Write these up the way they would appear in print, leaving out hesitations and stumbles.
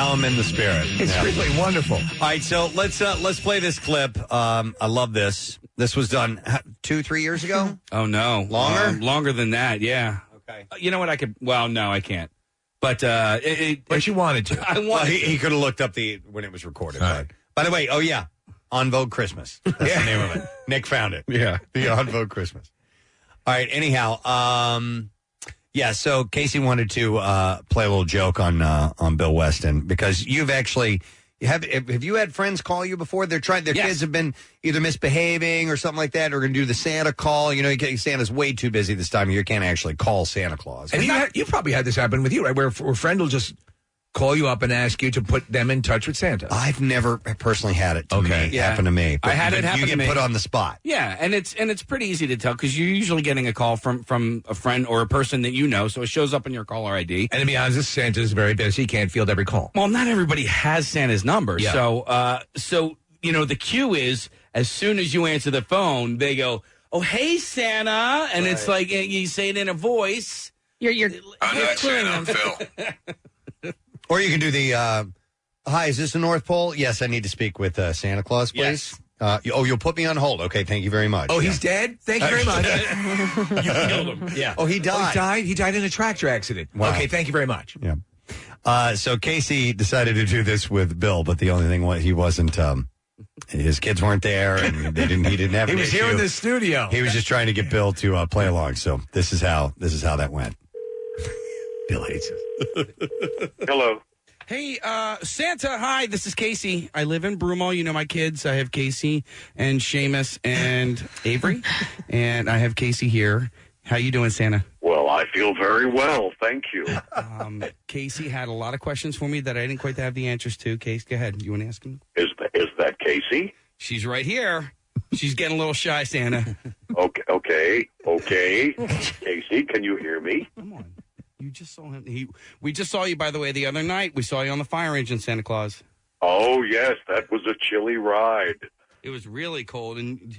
Now I'm in the spirit. It's really wonderful. All right, so let's play this clip. I love this. This was done 2-3 years ago. Oh no, longer? Longer than that. Yeah. Okay. You know what? I could. Well, no, I can't. But but you wanted to. I wanted. Well, he could have looked up when it was recorded. Right. By the way, On Vogue Christmas. That's the name of it. Nick found it. Yeah. The On Vogue Christmas. All right. Anyhow, so Casey wanted to play a little joke on Bill Weston because you've actually have you had friends call you before? Their kids have been either misbehaving or something like that, or going to do the Santa call. You know, Santa's way too busy this time of year. You can't actually call Santa Claus. And you probably had this happen with you, right? Where a friend will just call you up and ask you to put them in touch with Santa. I've never personally had it happen to me. I had it happen to me. You get put on the spot. Yeah, and it's pretty easy to tell because you're usually getting a call from a friend or a person that you know, so it shows up in your caller ID. And to be honest, Santa's very busy. He can't field every call. Well, not everybody has Santa's number. Yeah. So the cue is as soon as you answer the phone, they go, "Oh, hey, Santa," and it's like you say it in a voice. You're Santa, I'm Phil. Or you can do the, hi, is this the North Pole? Yes, I need to speak with Santa Claus, please. Yes. You'll put me on hold. Okay, thank you very much. Oh, he's dead? Thank you very much. You killed him. Yeah. Oh, he died. He died in a tractor accident. Wow. Okay, thank you very much. Yeah. So Casey decided to do this with Bill, but the only thing was he wasn't, his kids weren't there, and he didn't have He an was issue. here in the studio. He was just trying to get Bill to play along. So this is how that went. Bill hates us. Hello. Hey, Santa, hi, this is Casey. I live in Broomall. You know my kids. I have Casey and Seamus and Avery, and I have Casey here. How you doing, Santa? Well, I feel very well, thank you. Casey had a lot of questions for me that I didn't quite have the answers to. Casey, go ahead. You want to ask him? Is that Casey? She's right here. She's getting a little shy, Santa. Okay. Casey, can you hear me? Come on. You just saw him. We just saw you, by the way, the other night. We saw you on the fire engine, Santa Claus. Oh, yes, that was a chilly ride. It was really cold. And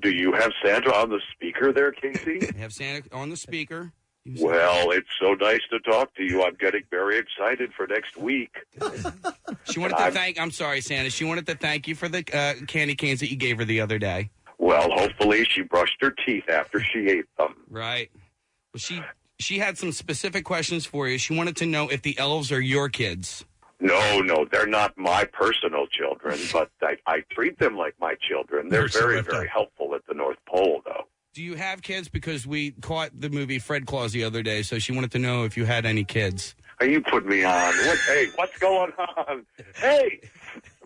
do you have Santa on the speaker there, Casey? I have Santa on the speaker. Well, it's so nice to talk to you. I'm getting very excited for next week. She wanted to thank. I'm sorry, Santa. She wanted to thank you for the candy canes that you gave her the other day. Well, hopefully she brushed her teeth after she ate them. Right. Well, she had some specific questions for you. She wanted to know if the elves are your kids. No, they're not my personal children, but I treat them like my children. They're very, very helpful at the North Pole, though. Do you have kids? Because we caught the movie Fred Claus the other day, so she wanted to know if you had any kids. Are you putting me on? Hey, what's going on? Hey,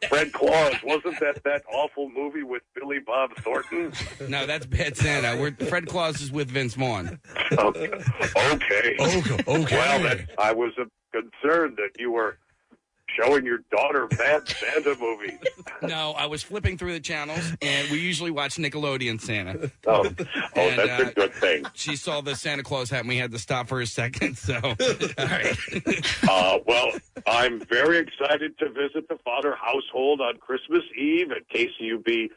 Fred Claus, wasn't that awful movie with Billy Bob Thornton? No, that's Bad Santa. Fred Claus is with Vince Vaughn. Okay. Well, I was concerned that you were showing your daughter Bad Santa movies. No, I was flipping through the channels, and we usually watch Nickelodeon Santa. Oh, that's a good thing. She saw the Santa Claus hat, and we had to stop for a second, so, all right. Well, I'm very excited to visit the Fodder household on Christmas Eve. In case you'd be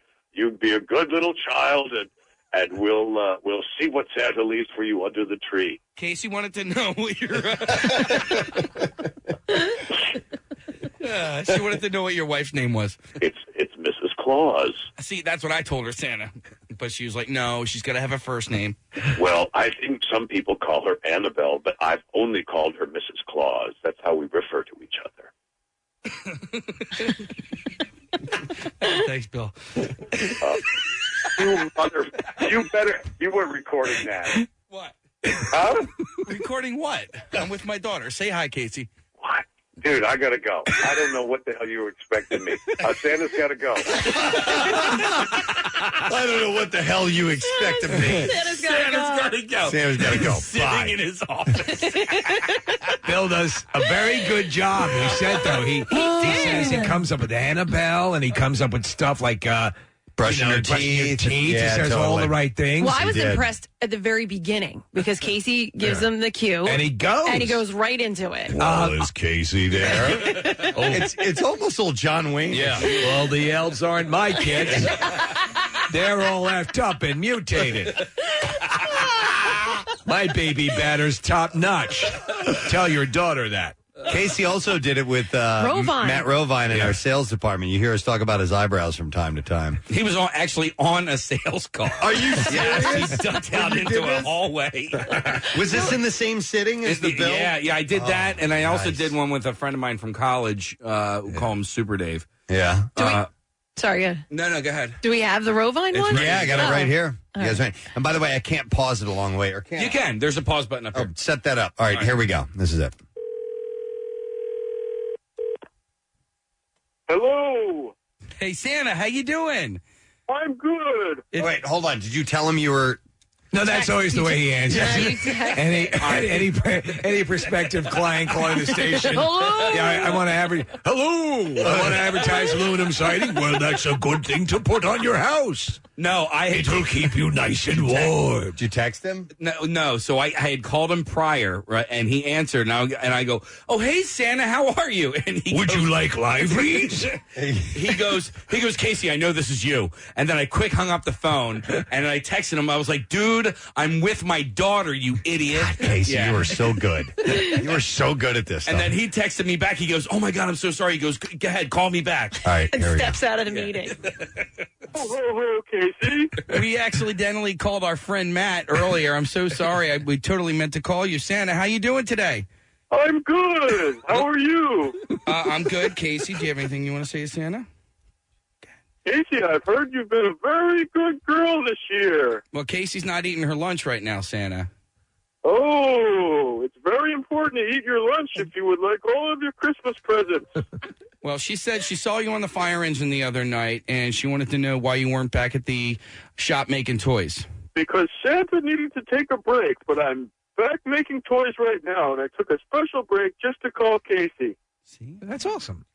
a good little child, and we'll see what Santa leaves for you under the tree. Casey wanted to know what she wanted to know what your wife's name was. It's Mrs. Claus. See, that's what I told her, Santa. But she was like, no, she's got to have a first name. Well, I think some people call her Annabelle, but I've only called her Mrs. Claus. That's how we refer to each other. Thanks, Bill. You were recording that. What? Huh? Recording what? I'm with my daughter. Say hi, Casey. What? Dude, I gotta go. I don't know what the hell you were expecting me. Santa's gotta go. I don't know what the hell you expect of me. Santa's gotta go. Santa's gotta go. Sitting in his office. Bill does a very good job. He said, though, he says he comes up with Annabelle, and he comes up with stuff like brushing your teeth. Yeah, he says all the right things. Well, I was impressed at the very beginning because Casey gives him the cue. And he goes right into it. Well, is Casey there? It's almost old John Wayne. Yeah. Well, the elves aren't my kids. They're all effed up and mutated. My baby batter's top notch. Tell your daughter that. Casey also did it with Rovine. Matt Rovine in our sales department. You hear us talk about his eyebrows from time to time. He was actually on a sales call. Are you serious? Yes, he ducked out into a hallway. Was this in the same sitting as the bill? Yeah, I did that, and I also nice. did one with a friend of mine from college. We call him Super Dave. Yeah. Sorry, No, go ahead. do we have the Rovine one? Yeah, I got it right here. You guys ready? And by the way, I can't pause it a long way. Or can You can. There's a pause button up Oh, here. set that up. All right, here we go. This is it. Hello. Hey, Santa, how you doing? I'm good. Wait, hold on. Did you tell him you were... No, that's always the way he answers. Yeah, you text. Any prospective client calling the station. Hello? Yeah, I want to hello. I want to advertise aluminum siding. Well, that's a good thing to put on your house. No, It'll keep you nice and warm. Did you text him? No. So I had called him prior, right? And he answered, and I go, "Oh, hey, Santa, how are you?" And he Would you like livelies? He goes, Casey, I know this is you. And then I quick hung up the phone, and I texted him. I was like, dude, I'm with my daughter, you idiot. God, Casey, you were so good. You were so good at this stuff. And then he texted me back. He goes, oh, my God, I'm so sorry. He goes, go ahead, call me back. All right, And here we go. steps out of the meeting. Hello, Casey. We accidentally called our friend Matt earlier. I'm so sorry. We totally meant to call you. Santa, how you doing today? I'm good. How are you? I'm good. Casey, do you have anything you want to say to Santa? Casey, I've heard you've been a very good girl this year. Well, Casey's not eating her lunch right now, Santa. Oh, it's very important to eat your lunch if you would like all of your Christmas presents. Well, she said she saw you on the fire engine the other night, and she wanted to know why you weren't back at the shop making toys. Because Santa needed to take a break, but I'm back making toys right now, and I took a special break just to call Casey. See? That's awesome.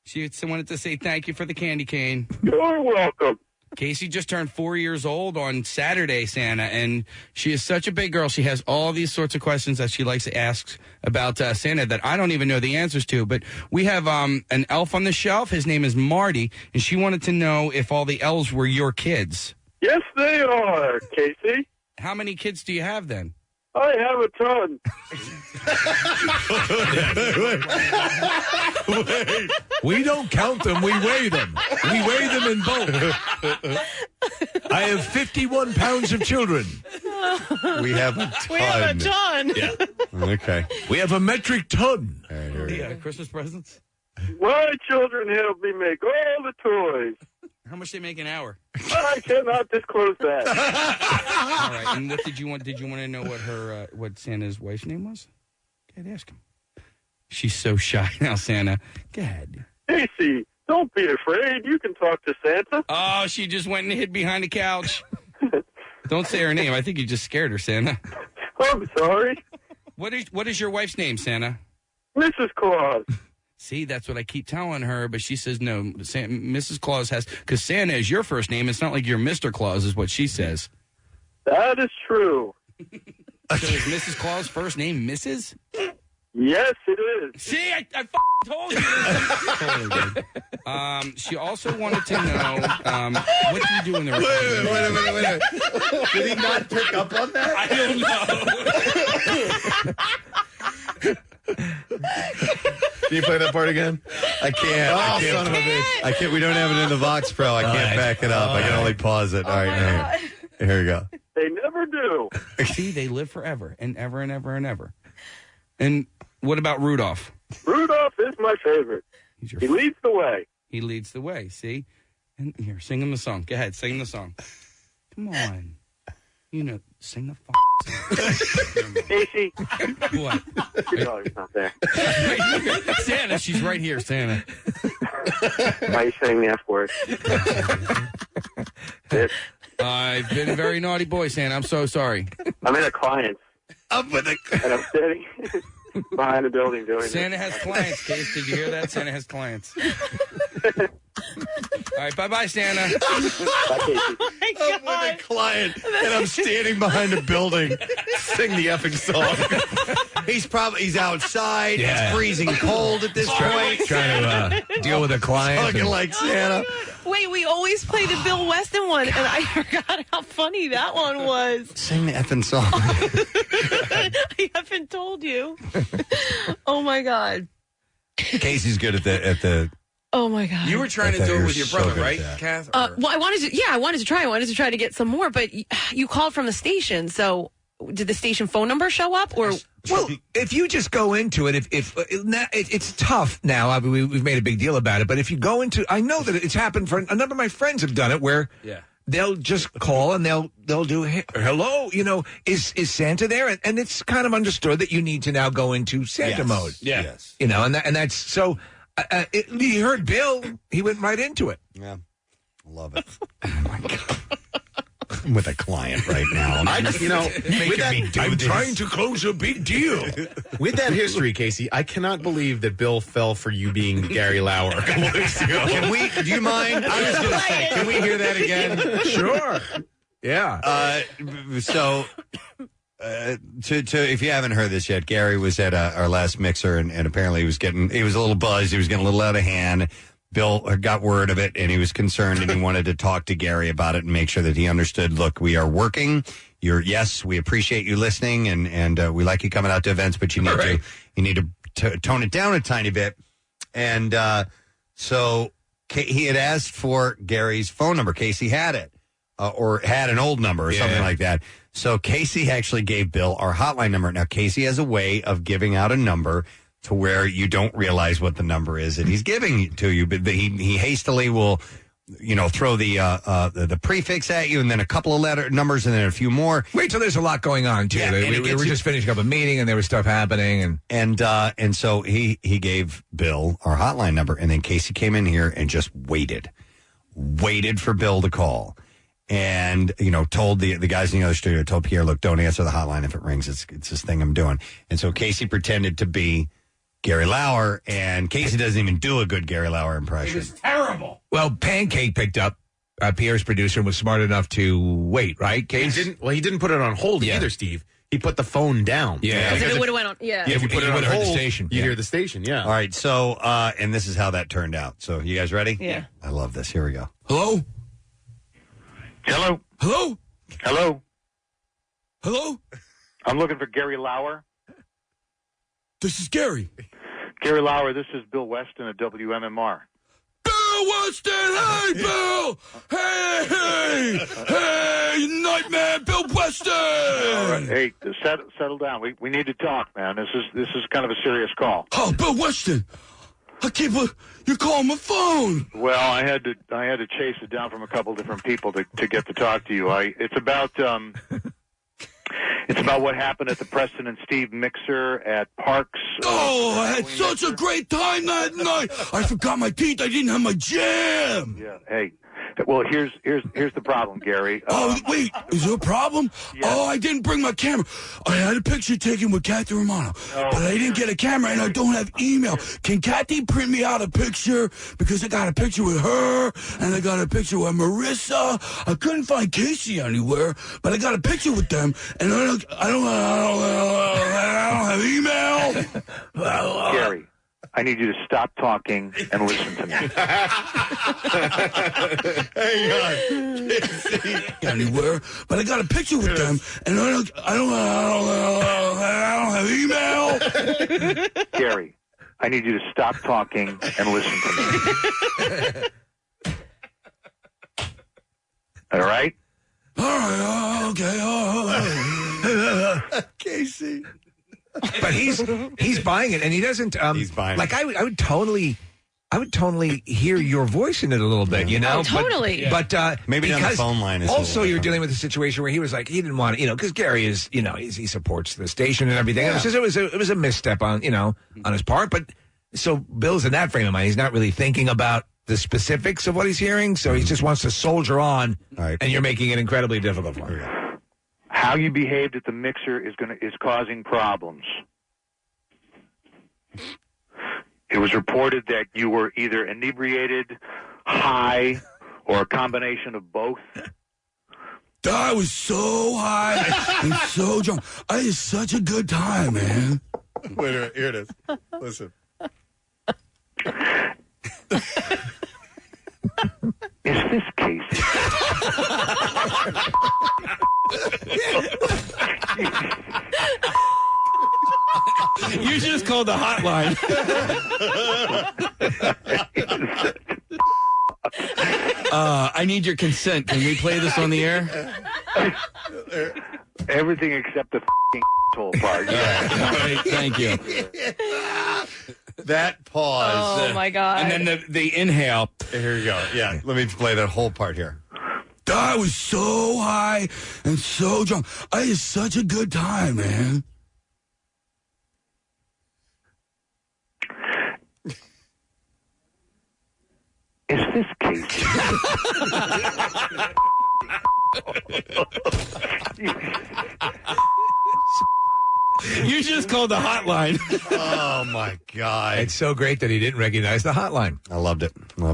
She wanted to say thank you for the candy cane. You're welcome. Casey just turned 4 years old on Saturday, Santa, and she is such a big girl. She has all these sorts of questions that she likes to ask about Santa that I don't even know the answers to. But we have an elf on the shelf. His name is Marty, and she wanted to know if all the elves were your kids. Yes, they are, Casey. How many kids do you have then? I have a ton. We don't count them, we weigh them. We weigh them in bulk. I have 51 pounds of children. We have a ton. We have a ton. Yeah. Okay. We have a metric ton. All right, here we go. Christmas presents? My children help me make all the toys. How much they make an hour? I cannot disclose that. All right. And what did you want? Did you want to know what her what Santa's wife's name was? Go ahead, ask him. She's so shy now, Santa. Go ahead. Casey, don't be afraid. You can talk to Santa. Oh, she just went and hid behind the couch. Don't say her name. I think you just scared her, Santa. I'm sorry. What is your wife's name, Santa? Mrs. Claus. See, that's what I keep telling her, but she says no. Mrs. Claus has, because Santa is your first name. It's not like you're Mr. Claus, is what she says. That is true. So is Mrs. Claus' first name Mrs.? Yes, it is. See, I told you. She also wanted to know, what do you do in the Wait. Did he not pick up on that? I don't know. Can you play that part again? I can't. I can't. son of a bitch. I can't. We don't have it in the Vox Pro. I can't back it up. I can only pause it. All right, here we go. They never do. See, they live forever and ever and ever and ever. And what about Rudolph? Rudolph is my favorite. He leads the way. He leads the way, see? And here, sing him the song. Go ahead, sing the song. Come on. You know, sing the song. Casey. What? Your daughter's not there. Santa, she's right here, Santa. Why are you saying the F word? I've been a very naughty boy, Santa. I'm so sorry. I'm in a client. Up with it. And I'm sitting behind the building doing Santa this. has clients, Case. Did you hear that? Santa has clients. All right, bye-bye, Santa. Bye, Casey. Up with a client, and I'm standing behind a building. Sing the effing song. He's outside. Yeah. It's freezing cold at this point. Trying to deal with a client. Looking like Santa. Wait, wait, we always play the Bill Weston one, and I forgot how funny that one was. Sing the effing song. I haven't told you. Oh, my God. Casey's good at the. Oh, my God. You were trying to do it with your brother, right, Kath? Well, I wanted to. Yeah, I wanted to try. I wanted to try to get some more, but you called from the station, so did the station phone number show up, or? Well, if you just go into it, it's tough now. We've made a big deal about it, but if you go into, I know that it's happened for a number of my friends have done it where they'll just call and they'll do hello, is Santa there? And it's kind of understood that you need to now go into Santa mode. Yeah. Yes. And that's so. You heard Bill; he went right into it. Yeah, love it. Oh my God. I'm with a client right now. I just, I'm trying to close a big deal. With that history, Casey, I cannot believe that Bill fell for you being Gary Lauer a couple weeks ago. Do you mind? I was going to say, can we hear that again? Sure. Yeah. If you haven't heard this yet, Gary was at our last mixer, and apparently he was a little buzzed. He was getting a little out of hand. Bill got word of it, and he was concerned, and he wanted to talk to Gary about it and make sure that he understood, look, we are working. Yes, we appreciate you listening, and we like you coming out to events, but you need to tone it down a tiny bit. And so he had asked for Gary's phone number. Casey had it, or had an old number or something like that. So Casey actually gave Bill our hotline number. Now, Casey has a way of giving out a number to where you don't realize what the number is that he's giving to you, but he hastily will, throw the prefix at you, and then a couple of letter numbers, and then a few more. Wait till there's a lot going on too. Yeah, we were just finishing up a meeting, and there was stuff happening, and so he gave Bill our hotline number, and then Casey came in here and just waited for Bill to call. And, told the guys in the other studio, told Pierre, look, don't answer the hotline if it rings. It's this thing I'm doing. And so Casey pretended to be Gary Lauer, and Casey doesn't even do a good Gary Lauer impression. It was terrible. Well, Pancake picked up. Pierre's producer was smart enough to wait, right, Casey? He didn't put it on hold either, Steve. He put the phone down. Yeah. Because it would have went on. Yeah. If you put it on hold, the station. You hear the station, yeah. All right, so, and this is how that turned out. So, you guys ready? Yeah. I love this. Here we go. Hello? Hello? Hello? Hello? Hello? I'm looking for Gary Lauer. This is Gary. Gary Lauer, this is Bill Weston at WMMR. Bill Weston! Hey, Bill! Hey, Nightman, Bill Weston! All right, hey, settle down. We need to talk, man. This is kind of a serious call. Oh, Bill Weston! You're calling my phone. Well, I had to chase it down from a couple different people to get to talk to you. It's about what happened at the Preston and Steve mixer at Parks. I had such a great time that night. I forgot my teeth. I didn't have my jam. Yeah. Hey. Well, here's the problem, Gary. Wait, is there a problem? Yeah. Oh, I didn't bring my camera. I had a picture taken with Kathy Romano, but I didn't get a camera, and I don't have email. Can Kathy print me out a picture? Because I got a picture with her, and I got a picture with Marissa. I couldn't find Casey anywhere, but I got a picture with them, and I don't have email. Gary, I need you to stop talking and listen to me. Hang on. Anywhere, but I got a picture with them, and I don't have email. Gary, I need you to stop talking and listen to me. All right? All right, okay. Casey. But he's buying it, and he doesn't. He's buying like it. I would totally hear your voice in it a little bit, Oh, totally. But Maybe on the phone line is a also little you're different. dealing with a situation where he was like he didn't want to, because Gary is, he supports the station and everything. Yeah. It was a misstep on on his part. But so Bill's in that frame of mind. He's not really thinking about the specifics of what he's hearing, so he just wants to soldier on. All right. And you're making it incredibly difficult for him. How you behaved at the mixer is causing problems. It was reported that you were either inebriated, high, or a combination of both. I was so high and so drunk. I had such a good time, man. Wait a minute. Here it is. Listen. Is Is this Casey? You just called the hotline. I need your consent. Can we play this on the air? Everything except the asshole part. Yeah. All right, thank you. That pause. Oh, my God. And then the inhale. Here we go. Yeah, let me play that whole part here. I was so high and so drunk. I had such a good time, man. Is this Casey? You just called the hotline. Oh, my God. It's so great that he didn't recognize the hotline. I loved it.